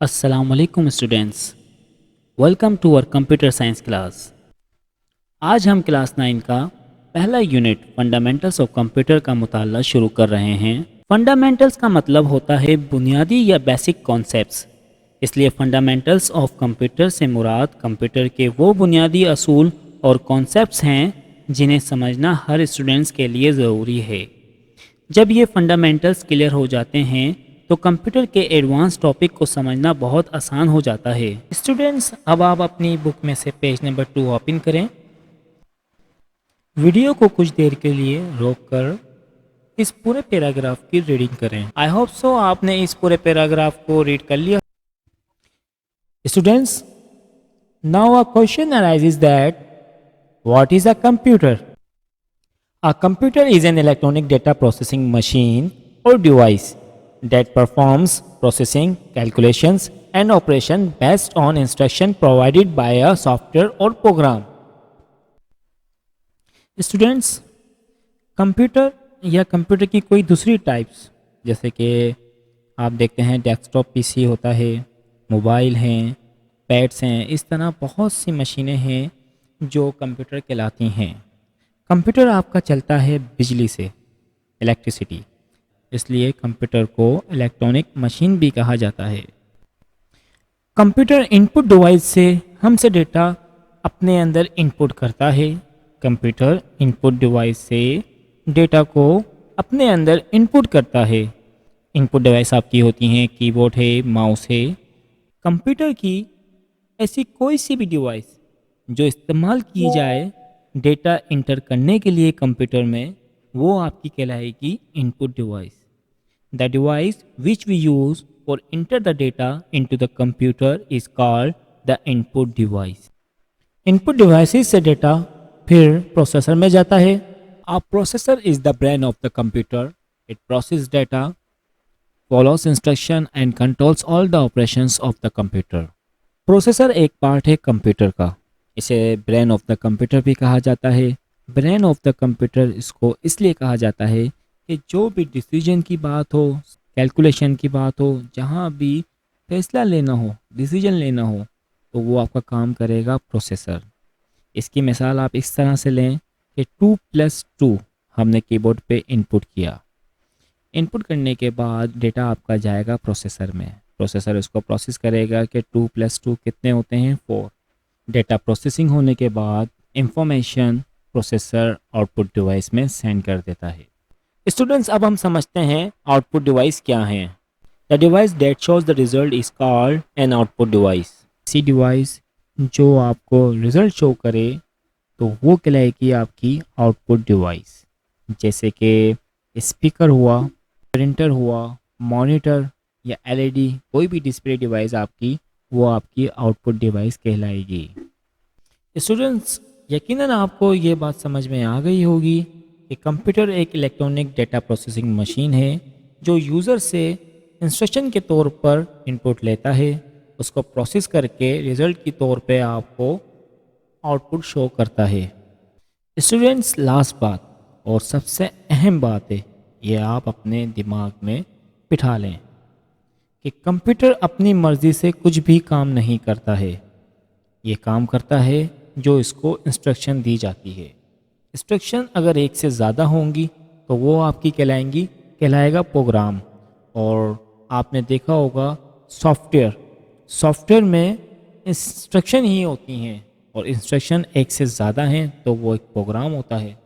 अस्सलामुअलैकुम students, welcome to our computer science class. आज हम क्लास 9 का पहला यूनिट फंडामेंटल्स ऑफ कंप्यूटर का मुताला शुरू कर रहे हैं। फंडामेंटल्स का मतलब होता है बुनियादी या बेसिक कॉन्सेप्ट्स। इसलिए फंडामेंटल्स ऑफ कंप्यूटर से मुराद कंप्यूटर के वो बुनियादी असूल और कॉन्सेप्ट्स हैं जिन्हें समझना हर स्टूडेंट्स के लिए ज़रूरी है। जब ये फंडामेंटल्स क्लियर हो जाते हैं तो कंप्यूटर के एडवांस टॉपिक को समझना बहुत आसान हो जाता है। स्टूडेंट्स, अब आप अपनी बुक में से पेज नंबर 2 ओपन करें। वीडियो को कुछ देर के लिए रोककर इस पूरे पैराग्राफ की रीडिंग करें। आई होप सो आपने इस पूरे पैराग्राफ को रीड कर लिया। Students, now a question arises that what is a computer? A computer is an electronic data processing machine or device that performs processing, calculations, and operation based on instruction provided by a software or program. Students, computer या computer की कोई दूसरी types जैसे कि आप देखते हैं desktop PC होता है, मोबाइल हैं, पैड्स हैं, इस तरह बहुत सी मशीनें हैं जो कंप्यूटर कहलाती हैं। कंप्यूटर आपका चलता है बिजली से, इलेक्ट्रिसिटी, इसलिए कंप्यूटर को इलेक्ट्रॉनिक मशीन भी कहा जाता है। कंप्यूटर इनपुट डिवाइस से हमसे डेटा अपने अंदर इनपुट करता है। कंप्यूटर इनपुट डिवाइस से डेटा को अपने अंदर इनपुट करता है। इनपुट डिवाइस आपकी होती हैं कीबोर्ड है, माउस है। कंप्यूटर की ऐसी कोई सी भी डिवाइस जो इस्तेमाल की जाए डेटा इंटर करने के लिए कंप्यूटर में, वो आपकी कहलाएगी input device. The device which we use for enter the data into the computer is called the input device. Input devices से डेटा फिर प्रोसेसर में जाता है। A processor is the brain of the computer. It process data, follows instruction and controls all the operations of the computer. Processor एक part है computer का। इसे brain of the computer भी कहा जाता है। ब्रेन ऑफ द कंप्यूटर इसको इसलिए कहा जाता है कि जो भी डिसीजन की बात हो, कैलकुलेशन की बात हो, जहाँ भी फैसला लेना हो, डिसीजन लेना हो, तो वो आपका काम करेगा प्रोसेसर। इसकी मिसाल आप इस तरह से लें कि 2+2 हमने कीबोर्ड पे इनपुट किया। इनपुट करने के बाद डेटा आपका जाएगा प्रोसेसर में। प्रोसेसर इसको प्रोसेस करेगा कि 2+2 कितने होते हैं, 4। डेटा प्रोसेसिंग होने के बाद इंफॉर्मेशन प्रोसेसर आउटपुट डिवाइस में सेंड कर देता है। स्टूडेंट्स, अब हम समझते हैं आउटपुट डिवाइस क्या है। The device that shows the result is called an output device. सी डिवाइस जो आपको रिजल्ट शो करे तो वो कहलाएगी आपकी आउटपुट डिवाइस। जैसे कि स्पीकर हुआ, प्रिंटर हुआ, मॉनिटर या एलईडी, कोई भी डिस्प्ले डिवाइस आपकी, वो आपकी आउटपुट डिवाइस कहलाएगी। स्टूडेंट्स, यकीनन आपको ये बात समझ में आ गई होगी कि कंप्यूटर एक इलेक्ट्रॉनिक डेटा प्रोसेसिंग मशीन है जो यूज़र से इंस्ट्रक्शन के तौर पर इनपुट लेता है, उसको प्रोसेस करके रिज़ल्ट के तौर पे आपको आउटपुट शो करता है। स्टूडेंट्स, लास्ट बात और सबसे अहम बात है, ये आप अपने दिमाग में बिठा लें कि कंप्यूटर अपनी मर्ज़ी से कुछ भी काम नहीं करता है। ये काम करता है जो इसको इंस्ट्रक्शन दी जाती है। इंस्ट्रक्शन अगर एक से ज़्यादा होंगी तो वो आपकी कहलाएगा प्रोग्राम। और आपने देखा होगा सॉफ्टवेयर में इंस्ट्रक्शन ही होती हैं, और इंस्ट्रक्शन एक से ज़्यादा हैं तो वो एक प्रोग्राम होता है।